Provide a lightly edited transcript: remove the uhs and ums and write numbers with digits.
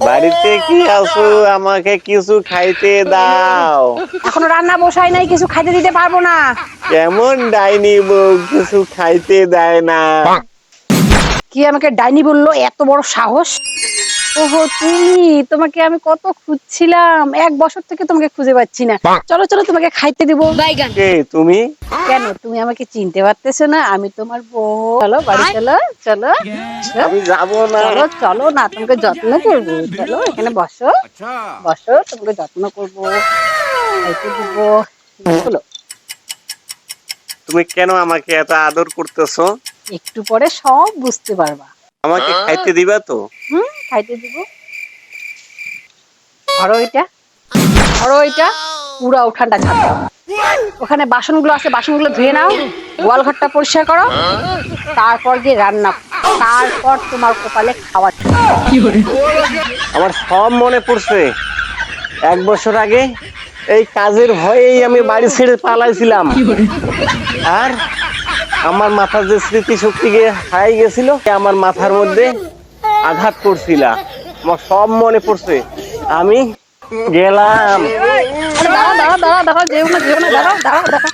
বাড়িতে কি আছো? আমাকে কিছু খাইতে দাও। এখনো রান্না বসাই নাই, কিছু খাইতে দিতে পারবো না। কেমন ডাইনি বউ কিছু খাইতে দেয় না? কি আমাকে ডাইনি বললো? এত বড় সাহস! ওহো তুমি, তোমাকে আমি কত খুঁজছিলাম, 1 বছর থেকে তোমাকে খুঁজে পাচ্ছি না। চলো চলো, তোমাকে খাইতে দিব। কে তুমি? কেন তুমি আমাকে চিনতে পারতেছো না? আমি তোমার বউ। চলো বাড়ি চলো, চলো আমি যাব না। চলো চলো না, তোমাকে যত্ন করবো। চলো এখানে বসো, বসো, তোমাকে যত্ন করবো, খাইতে দিব। চলো, তুমি কেন আমাকে এত আদর করতেছো? একটু পরে সব বুঝতে পারবা। আমাকে খাইতে দিবা তো? খাইতে দিব। ধরো এটা, ধরো এটা, পুরা উঠানটা ঝাড় দাও। ওখানে বাসনগুলো আছে, বাসনগুলো ধুয়ে নাও, গোয়াল ঘরটা পরিষ্কার করো, তারপর গিয়ে রান্না করো। তারপর তোমার কপালে খাওয়া। আমার সব মনে পড়ছে। 1 বছর আগে এই কাজের ভয়েই আমি বাড়ি ছেড়ে পালাইছিলাম। আর আমার মাথার যে স্মৃতি শক্তি হারাই গেছিল, আমার মাথার মধ্যে আঘাত করছিলা। আমার সব মনে পড়ছে। আমি গেলাম। আরে দাঁড়াও দাঁড়াও দাঁড়াও দাঁড়াও, যেও না যেও না, দাঁড়াও দাঁড়াও দাঁড়াও।